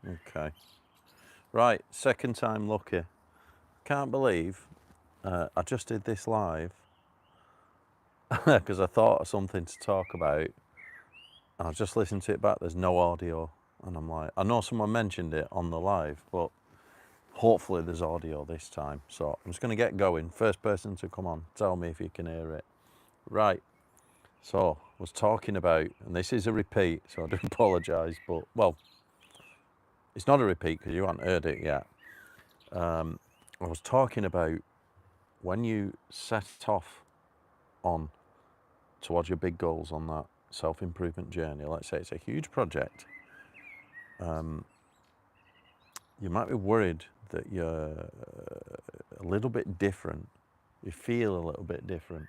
Okay. Right, second time lucky. Can't believe I just did this live because I thought of something to talk about. I just listened to it back, there's no audio. And I'm like, I know someone mentioned it on the live, but hopefully there's audio this time. So I'm just going to get going. First person to come on, tell me if you can hear it. Right, so I was talking about, and this is a repeat, so I do apologise, but, well, it's not a repeat because you haven't heard it yet. I was talking about when you set off on towards your big goals on that self-improvement journey, let's say it's a huge project, you might be worried that you're a little bit different, you feel a little bit different,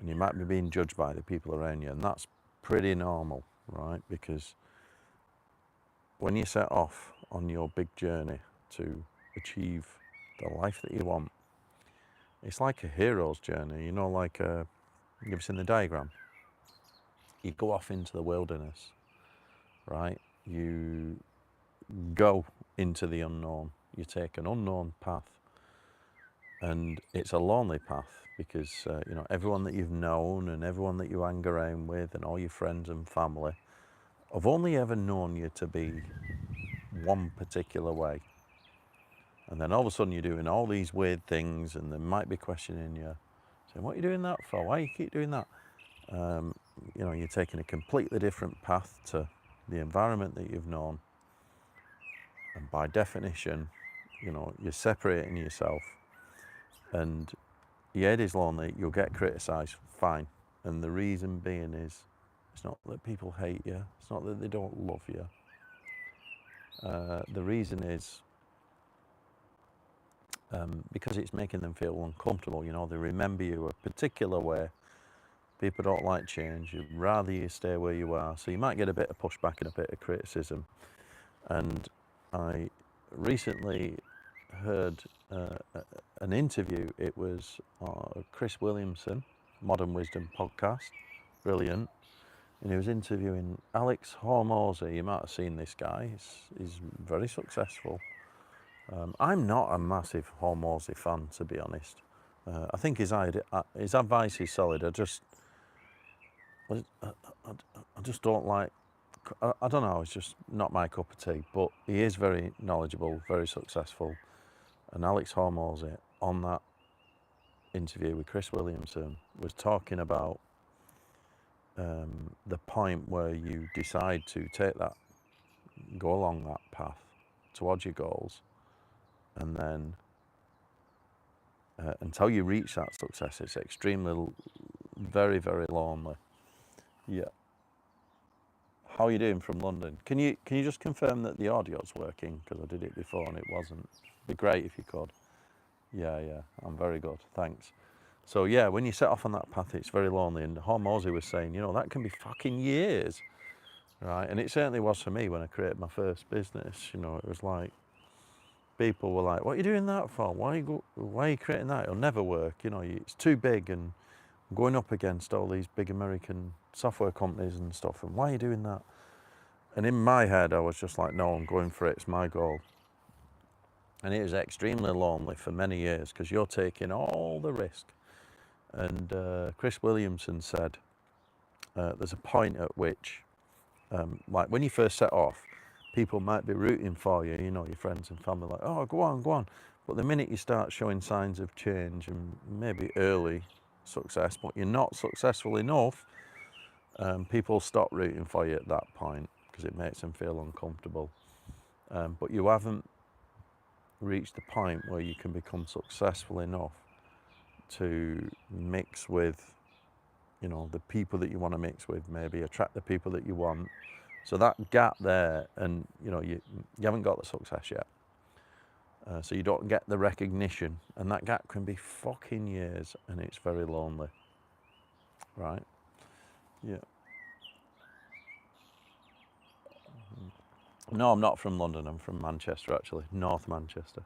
and you might be being judged by the people around you, and that's pretty normal, right? Because when you set off on your big journey to achieve the life that you want, it's like a hero's journey, you know, like you've seen the diagram. You go off into the wilderness, right? You go into the unknown. You take an unknown path, and it's a lonely path because you know, everyone that you've known and everyone that you hang around with and all your friends and family have only ever known you to be one particular way. And then all of a sudden you're doing all these weird things, and they might be questioning you, saying, "What are you doing that for? Why do you keep doing that?" You know, you're taking a completely different path to the environment that you've known, and by definition, you know, you're separating yourself, and your head is lonely, you'll get criticised, fine. And the reason being is, it's not that people hate you, it's not that they don't love you. The reason is because it's making them feel uncomfortable. You know, they remember you a particular way. People don't like change. You'd rather you stay where you are. So you might get a bit of pushback and a bit of criticism. And I recently heard an interview. It was Chris Williamson, Modern Wisdom podcast, brilliant. And he was interviewing Alex Hormozy. You might have seen this guy. He's very successful. I'm not a massive Hormozy fan, to be honest. I think his advice is solid. I just don't like. I don't know. It's just not my cup of tea. But he is very knowledgeable, very successful. And Alex Hormozy, on that interview with Chris Williamson, was talking about the point where you decide to go along that path towards your goals, and then until you reach that success, it's extremely, very, very lonely. Yeah. How are you doing from London? Can you just confirm that the audio's working? Because I did it before and it wasn't. It'd be great if you could. Yeah, I'm very good. Thanks. So yeah, when you set off on that path, it's very lonely. And Hormozy was saying, you know, that can be fucking years, right? And it certainly was for me when I created my first business. You know, it was like people were like, "What are you doing that for? Why are you creating that? It'll never work. You know, it's too big, and I'm going up against all these big American software companies and stuff. And why are you doing that?" And in my head, I was just like, "No, I'm going for it. It's my goal." And it was extremely lonely for many years because you're taking all the risk. And Chris Williamson said, "There's a point at which, like when you first set off, people might be rooting for you, you know, your friends and family, like, oh, go on, go on. But the minute you start showing signs of change and maybe early success, but you're not successful enough, people stop rooting for you at that point because it makes them feel uncomfortable. But you haven't reached the point where you can become successful enough to mix with, you know, the people that you want to mix with, maybe attract the people that you want. So that gap there, and you know, you haven't got the success yet, so you don't get the recognition, and that gap can be fucking years, and it's very lonely, right? Yeah. No, I'm not from London. I'm from Manchester, actually, North Manchester.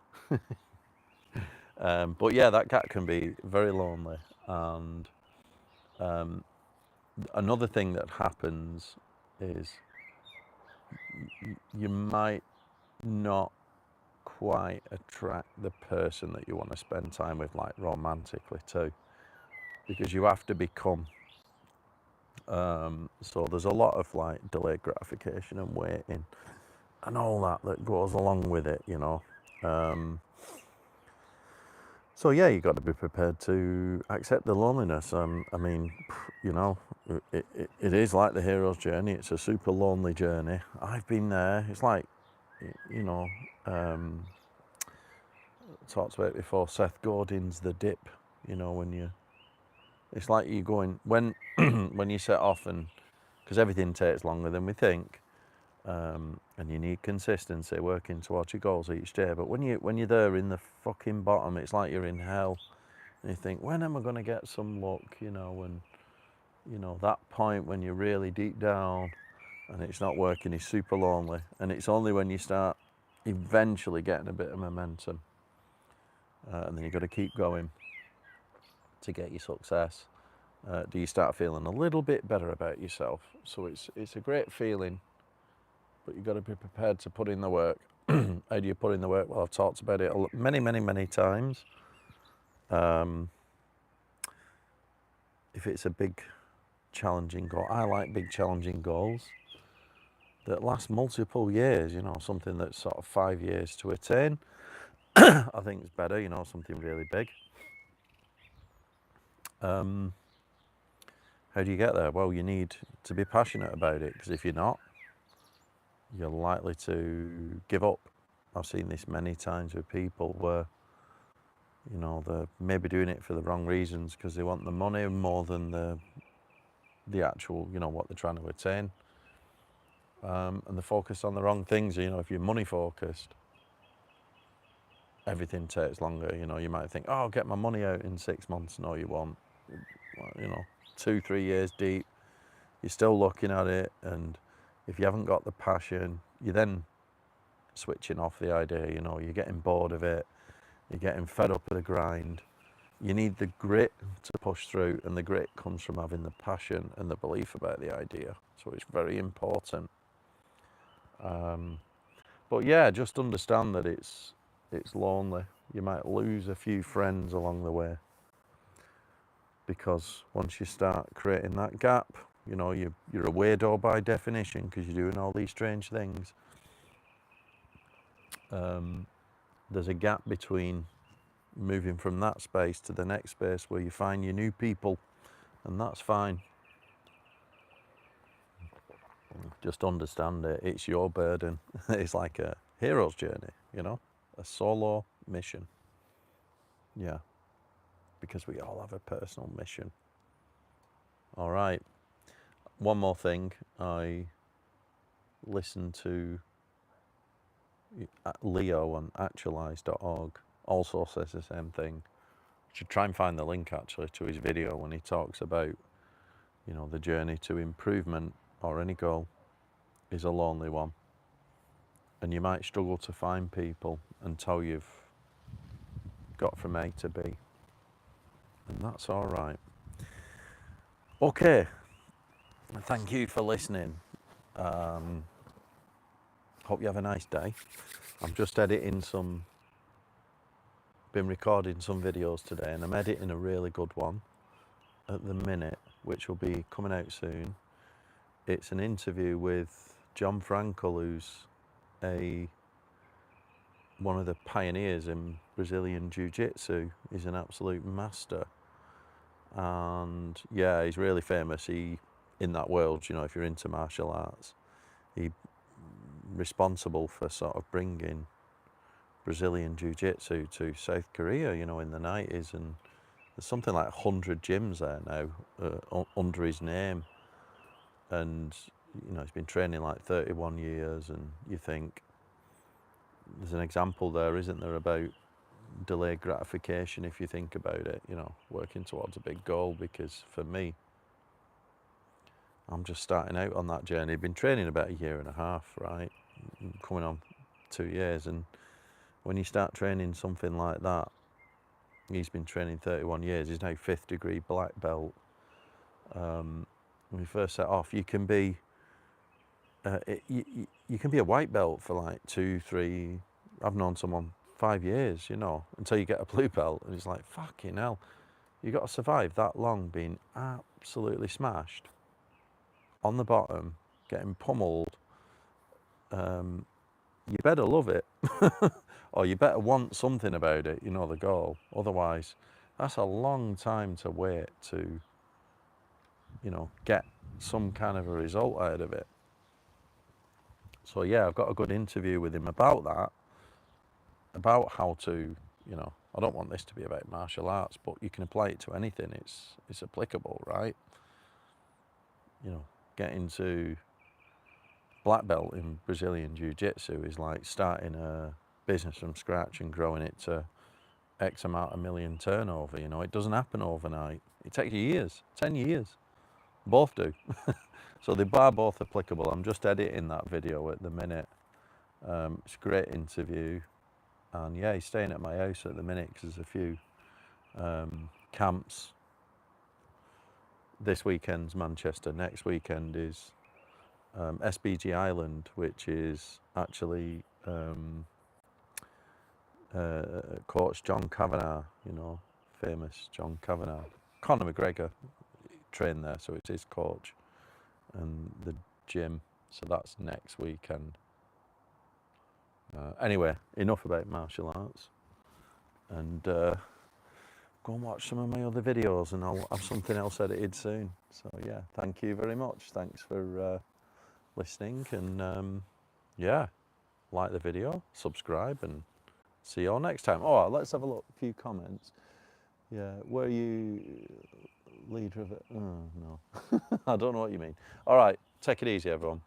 But yeah, that gap can be very lonely, and another thing that happens is you might not quite attract the person that you want to spend time with, like romantically too, because you have to become. So there's a lot of like delayed gratification and waiting and all that goes along with it, you know. So yeah, you got to be prepared to accept the loneliness. I mean, you know, it is like the hero's journey. It's a super lonely journey. I've been there. It's like, you know, talked about it before. Seth Godin's The Dip. You know, it's like you going when when you set off, and because everything takes longer than we think. And you need consistency, working towards your goals each day. But when you're there in the fucking bottom, it's like you're in hell, and you think, when am I going to get some luck? You know, and you know that point when you're really deep down, and it's not working is super lonely. And it's only when you start eventually getting a bit of momentum, and then you've got to keep going to get your success. Do you start feeling a little bit better about yourself? So it's a great feeling. But you've got to be prepared to put in the work. How do you put in the work? Well, I've talked about it many times. If it's a big, challenging goal, I like big, challenging goals that last multiple years, you know, something that's sort of 5 years to attain. I think it's better, you know, something really big. How do you get there? Well, you need to be passionate about it, because if you're not, you're likely to give up. I've seen this many times with people where, you know, they're maybe doing it for the wrong reasons, because they want the money more than the actual, you know, what they're trying to attain. And they're focused on the wrong things. You know, if you're money focused, everything takes longer. You know, you might think, oh, I'll get my money out in 6 months. No, you won't. Well, you know, 2-3 years deep, you're still looking at it. And if you haven't got the passion, you're then switching off the idea. You know, you're getting bored of it. You're getting fed up with the grind. You need the grit to push through, and the grit comes from having the passion and the belief about the idea. So it's very important. But yeah, just understand that it's lonely. You might lose a few friends along the way, because once you start creating that gap, you know, you're a weirdo by definition, because you're doing all these strange things. There's a gap between moving from that space to the next space where you find your new people, and that's fine. Just understand it. It's your burden. It's like a hero's journey, you know, a solo mission. Yeah, because we all have a personal mission. All right. One more thing. I listened to Leo on actualize.org. Also says the same thing. Should try and find the link actually to his video when he talks about, you know, the journey to improvement or any goal is a lonely one. And you might struggle to find people until you've got from A to B. And that's all right. Okay. Thank you for listening. Hope you have a nice day. I'm just been recording some videos today, and I'm editing a really good one at the minute, which will be coming out soon. It's an interview with John Frankel, who's one of the pioneers in Brazilian Jiu-Jitsu. He's an absolute master. And yeah, he's really famous. In that world, you know, if you're into martial arts, he's responsible for sort of bringing Brazilian Jiu-Jitsu to South Korea, you know, in the 90s. And there's something like 100 gyms there now under his name. And, you know, he's been training like 31 years. And you think, there's an example there, isn't there, about delayed gratification if you think about it, you know, working towards a big goal. Because for me, I'm just starting out on that journey. I've been training about a year and a half, right? Coming on 2 years. And when you start training something like that, he's been training 31 years. He's now 5th degree black belt. When you first set off, you can be you can be a white belt for like 2, 3. I've known someone 5 years, you know, until you get a blue belt, and it's like, fucking hell, you got to survive that long being absolutely smashed on the bottom, getting pummeled. You better love it, or you better want something about it, you know, the goal. Otherwise, that's a long time to wait to, you know, get some kind of a result out of it. So yeah, I've got a good interview with him about that, about how to, you know, I don't want this to be about martial arts, but you can apply it to anything. It's applicable, right? You know, getting to black belt in Brazilian Jiu-Jitsu is like starting a business from scratch and growing it to X amount of million turnover. You know, it doesn't happen overnight. It takes you years, 10 years. Both do. So they are both applicable. I'm just editing that video at the minute. It's a great interview. And yeah, he's staying at my house at the minute because there's a few camps. This weekend's Manchester. Next weekend is SBG Island, which is actually Coach John Kavanagh, you know, famous John Kavanagh. Conor McGregor trained there, so it's his coach and the gym. So that's next weekend. Anyway, enough about martial arts, and go and watch some of my other videos, and I'll have something else edited soon. So yeah, thank you very much. Thanks for listening, and yeah, like the video, subscribe, and see you all next time. Oh, let's have a look. A few comments. Yeah, were you leader of it? Oh, no. I don't know what you mean. All right, take it easy, everyone.